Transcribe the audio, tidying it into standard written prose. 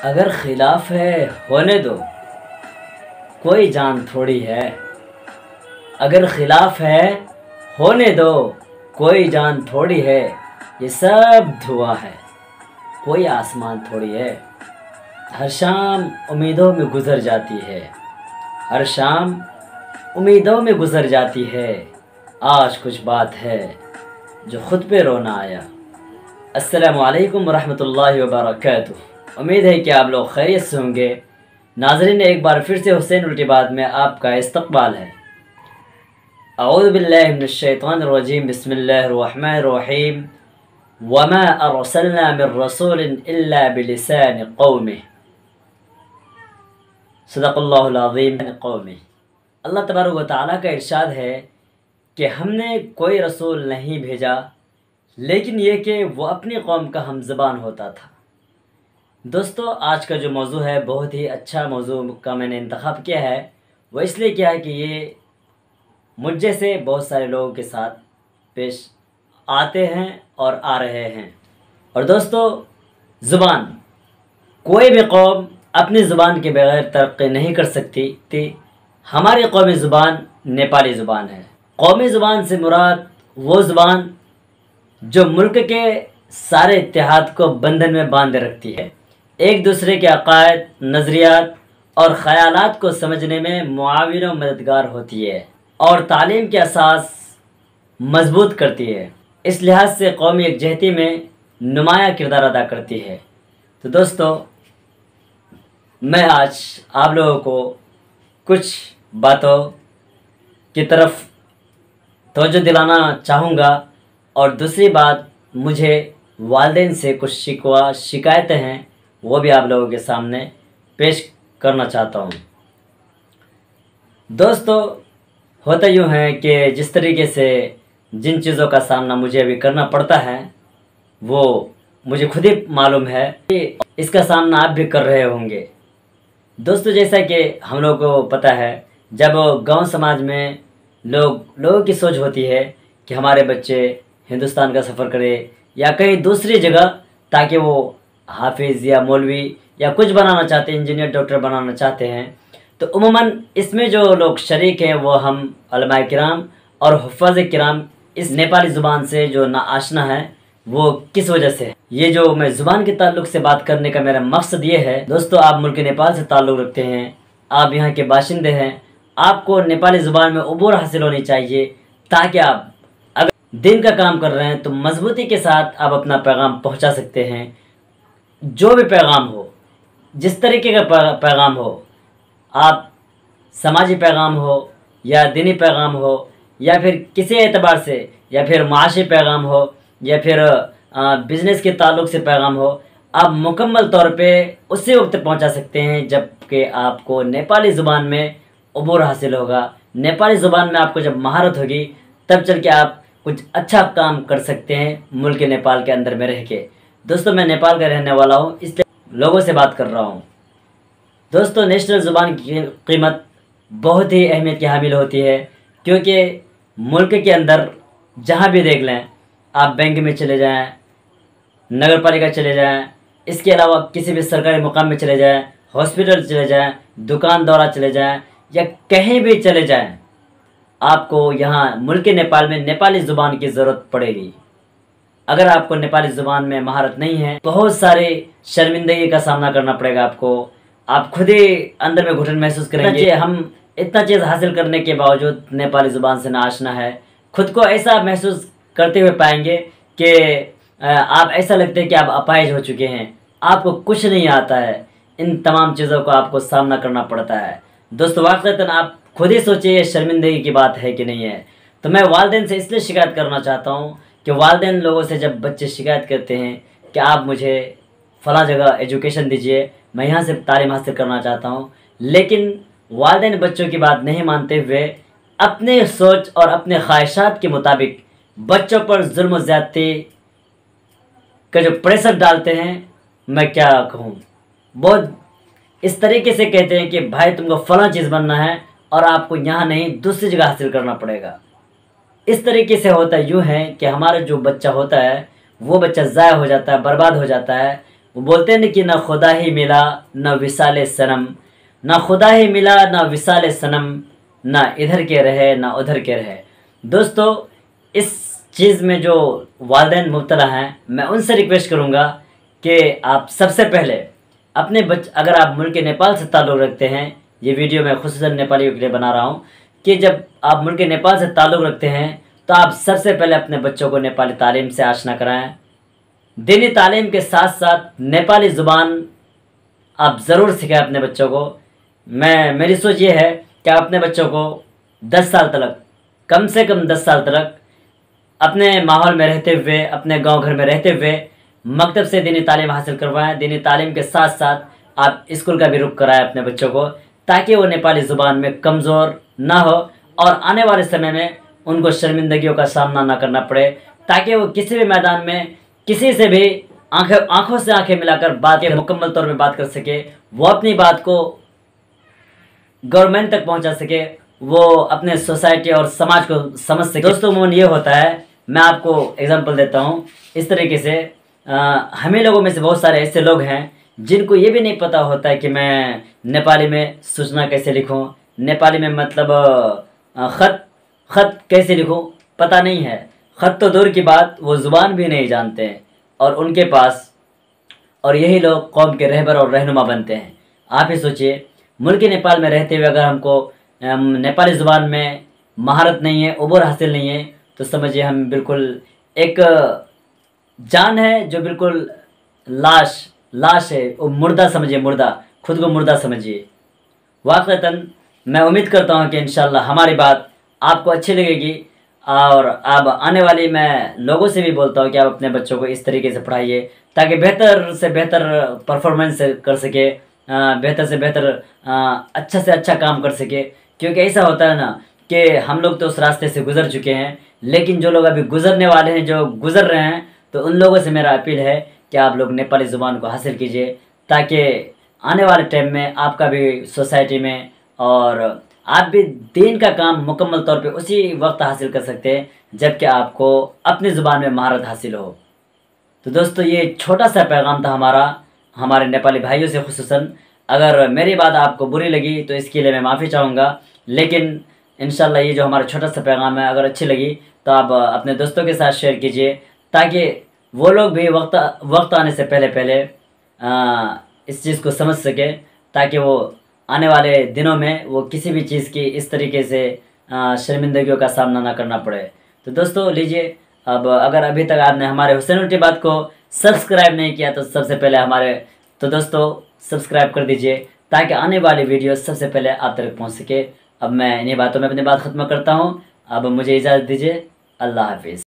अगर खिलाफ है होने दो, कोई जान थोड़ी है। अगर खिलाफ है होने दो, कोई जान थोड़ी है। ये सब धुआं है, कोई आसमान थोड़ी है। हर शाम उम्मीदों में गुजर जाती है, हर शाम उम्मीदों में गुजर जाती है। आज कुछ बात है जो खुद पे रोना आया। अस्सलामु अलैकुम वरहमतुल्लाहि वबरकातुह। उम्मीद है कि आप लोग खैरियत से होंगे। नाज़रीन, एक बार फिर से हुसैन उल्टीबाद में आपका इस्तकबाल है। अऊज़ु बिल्लाहि मिनश शैतानिर रजीम, बिस्मिल्लाहिर रहमानिर रहीम। वमा अरसलना मिर रसूलिन इल्ला बिलिसानि कौमिहि, सदक़ल्लाहुल अज़ीम। कौमिहि, अल्लाह तबारक व तआला का इरशाद है कि हमने कोई रसूल नहीं भेजा, लेकिन ये कि वो अपनी कौम का हमज़बान होता था। दोस्तों, आज का जो मौजू है बहुत ही अच्छा मौजू का मैंने इंतखाब किया है। वो इसलिए किया है कि ये मुझ जैसे बहुत सारे लोगों के साथ पेश आते हैं और आ रहे हैं। और दोस्तों, ज़ुबान, कोई भी कौम अपनी ज़ुबान के बगैर तरक्की नहीं कर सकती थी। हमारी कौमी ज़ुबान नेपाली ज़ुबान है। कौमी ज़ुबान से मुराद वो ज़ुबान जो मुल्क के सारे इत्तेहाद को बंधन में बांधे रखती है, एक दूसरे के अकायद, नज़रियात और ख़यालात को समझने में मुआविन और मददगार होती है और तालीम के असास मजबूत करती है। इस लिहाज से कौमी यकजहती में नुमाया किरदार अदा करती है। तो दोस्तों, मैं आज आप लोगों को कुछ बातों की तरफ तवज्जो दिलाना चाहूँगा। और दूसरी बात, मुझे वालिदैन से कुछ शिकायतें हैं, वो भी आप लोगों के सामने पेश करना चाहता हूँ। दोस्तों, होता यूँ है कि जिस तरीके से जिन चीज़ों का सामना मुझे अभी करना पड़ता है वो मुझे खुद ही मालूम है कि इसका सामना आप भी कर रहे होंगे। दोस्तों, जैसा कि हम लोगों को पता है, जब गांव समाज में लोगों की सोच होती है कि हमारे बच्चे हिंदुस्तान का सफ़र करें या कहीं दूसरी जगह, ताकि वो हाफिज़ या मौलवी या कुछ बनाना चाहते हैं, इंजीनियर डॉक्टर बनाना चाहते हैं, तो उमूमन इसमें जो लोग शरीक हैं वो हम उलमाए किराम और हुफ़ाज़ किराम इस नेपाली ज़ुबान से जो नाआशना है वो किस वजह से है। ये जो मैं ज़ुबान के ताल्लुक़ से बात करने का मेरा मकसद ये है। दोस्तों, आप मुल्क नेपाल से ताल्लुक़ रखते हैं, आप यहाँ के बाशिंदे हैं, आपको नेपाली ज़ुबान में उबूर हासिल होनी चाहिए, ताकि आप अगर दिन का काम कर रहे हैं तो मजबूती के साथ आप अपना पैगाम पहुँचा सकते हैं। जो भी पैगाम हो, जिस तरीके का पैगाम हो, आप समाजी पैगाम हो या दीनी पैगाम हो या फिर किसी एतबार से, या फिर माशी पैगाम हो या फिर बिज़नेस के ताल्लुक़ से पैगाम हो, आप मुकम्मल तौर पे उसी वक्त पहुंचा सकते हैं जबकि आपको नेपाली ज़ुबान में उबूर हासिल होगा। नेपाली ज़ुबान में आपको जब महारत होगी तब चल के आप कुछ अच्छा काम कर सकते हैं मुल्क नेपाल के अंदर में रह के। दोस्तों, मैं नेपाल का रहने वाला हूँ, इसलिए लोगों से बात कर रहा हूँ। दोस्तों, नेशनल ज़ुबान की कीमत बहुत ही अहमियत की हामिल होती है, क्योंकि मुल्क के अंदर जहाँ भी देख लें, आप बैंक में चले जाएं, नगर पालिका चले जाएं, इसके अलावा किसी भी सरकारी मुकाम में चले जाएं, हॉस्पिटल चले जाएं, दुकान दौरा चले जाएं या कहीं भी चले जाएं, आपको यहाँ मुल्क नेपाल में नेपाली ज़ुबान की ज़रूरत पड़ेगी। अगर आपको नेपाली ज़ुबान में महारत नहीं है, बहुत सारे शर्मिंदगी का सामना करना पड़ेगा आपको। आप खुद ही अंदर में घुटन महसूस करेंगे। हम इतना चीज़ हासिल करने के बावजूद नेपाली ज़ुबान से नाआशना है, खुद को ऐसा महसूस करते हुए पाएंगे कि आप ऐसा लगता है कि आप अपाहिज हो चुके हैं, आपको कुछ नहीं आता है। इन तमाम चीज़ों को आपको सामना करना पड़ता है। दोस्तों, वाक़ईतन आप खुद ही सोचिए शर्मिंदगी की बात है कि नहीं है। तो मैं वालिदैन से इसलिए शिकायत करना चाहता हूँ कि वालिदैन लोगों से जब बच्चे शिकायत करते हैं कि आप मुझे फ़लाँ जगह एजुकेशन दीजिए, मैं यहाँ से तालीम हासिल करना चाहता हूँ, लेकिन वालिदैन बच्चों की बात नहीं मानते हुए अपने सोच और अपने ख्वाहिशात के मुताबिक बच्चों पर जुल्म और ज़्यादती का जो प्रेशर डालते हैं, मैं क्या कहूँ, बहुत इस तरीके से कहते हैं कि भाई तुमको फ़लाँ चीज़ बनना है और आपको यहाँ नहीं दूसरी जगह हासिल करना पड़ेगा। इस तरीके से होता यूँ है कि हमारा जो बच्चा होता है वो बच्चा ज़ाया हो जाता है, बर्बाद हो जाता है। वो बोलते हैं कि ना खुदा ही मिला न विसाले सनम, ना खुदा ही मिला ना विसाले सनम, ना इधर के रहे ना उधर के रहे। दोस्तों, इस चीज़ में जो वालिदैन मुब्तला हैं, मैं उनसे रिक्वेस्ट करूँगा कि आप सबसे पहले अपने अगर आप मुल्क नेपाल से ताल्लुक़ रखते हैं, ये वीडियो मैं खुसूसन नेपालियों के लिए बना रहा हूँ कि जब आप मुल्क नेपाल से ताल्लुक़ रखते हैं तो आप सबसे पहले अपने बच्चों को नेपाली तालीम से आशना कराएं। दीनी तालीम के साथ साथ नेपाली ज़ुबान आप ज़रूर सिखाएं अपने बच्चों को। मेरी सोच ये है कि आप अपने बच्चों को 10 साल तक, कम से कम 10 साल तक अपने माहौल में रहते हुए, अपने गांव घर में रहते हुए मकतब से दीनी तालीम हासिल करवाएं। दीनी तालीम के साथ साथ आप स्कूल का भी रुख कराएं अपने बच्चों को, ताकि वो नेपाली ज़ुबान में कमज़ोर ना हो और आने वाले समय में उनको शर्मिंदगियों का सामना ना करना पड़े, ताकि वो किसी भी मैदान में किसी से भी आंखों से आंखें मिलाकर बात मुकम्मल तौर पे बात कर सके, वो अपनी बात को गवर्नमेंट तक पहुंचा सके, वो अपने सोसाइटी और समाज को समझ सके। दोस्तों, मोन ये होता है, मैं आपको एग्जांपल देता हूँ। इस तरीके से हमें लोगों में से बहुत सारे ऐसे लोग हैं जिनको ये भी नहीं पता होता है कि मैं नेपाली में सूचना कैसे लिखूं, नेपाली में मतलब ख़त कैसे लिखूं, पता नहीं है। ख़त तो दूर की बात, वो ज़ुबान भी नहीं जानते हैं और उनके पास, और यही लोग कौम के रहबर और रहनुमा बनते हैं। आप ही सोचिए, मुल्क नेपाल में रहते हुए अगर हमको नेपाली ज़ुबान में महारत नहीं है, उबूर हासिल नहीं है, तो समझिए हम बिल्कुल एक जान है जो बिल्कुल लाश है, वो मुर्दा समझिए, मुर्दा, खुद को मुर्दा समझिए। वाक़तन मैं उम्मीद करता हूँ कि इंशाल्लाह हमारी बात आपको अच्छी लगेगी, और अब आने वाली मैं लोगों से भी बोलता हूँ कि आप अपने बच्चों को इस तरीके से पढ़ाइए ताकि बेहतर से बेहतर परफॉर्मेंस कर सके, बेहतर से बेहतर अच्छा से अच्छा काम कर सके। क्योंकि ऐसा होता है ना कि हम लोग तो उस रास्ते से गुज़र चुके हैं, लेकिन जो लोग अभी गुज़रने वाले हैं, जो गुज़र रहे हैं, तो उन लोगों से मेरा अपील है कि आप लोग नेपाली ज़ुबान को हासिल कीजिए, ताकि आने वाले टाइम में आपका भी सोसाइटी में और आप भी दीन का काम मुकम्मल तौर पे उसी वक्त हासिल कर सकते हैं जबकि आपको अपनी ज़ुबान में महारत हासिल हो। तो दोस्तों, ये छोटा सा पैगाम था हमारे नेपाली भाइयों से खुसूसन। अगर मेरी बात आपको बुरी लगी तो इसके लिए मैं माफ़ी चाहूँगा, लेकिन इंशाल्लाह ये जो हमारा छोटा सा पैगाम है, अगर अच्छी लगी तो आप अपने दोस्तों के साथ शेयर कीजिए, ताकि वो लोग भी वक्त आने से पहले इस चीज़ को समझ सके, ताकि वो आने वाले दिनों में वो किसी भी चीज़ की इस तरीके से शर्मिंदगियों का सामना ना करना पड़े। तो दोस्तों, लीजिए, अब अगर अभी तक आपने हमारे हुसैन उल्टी बात को सब्सक्राइब नहीं किया तो सबसे पहले दोस्तों सब्सक्राइब कर दीजिए, ताकि आने वाली वीडियो सबसे पहले आप तक पहुंच सके। अब मैं इन्हीं बातों में अपनी बात ख़त्म करता हूं। अब मुझे इजाज़त दीजिए। अल्लाह हाफिज़।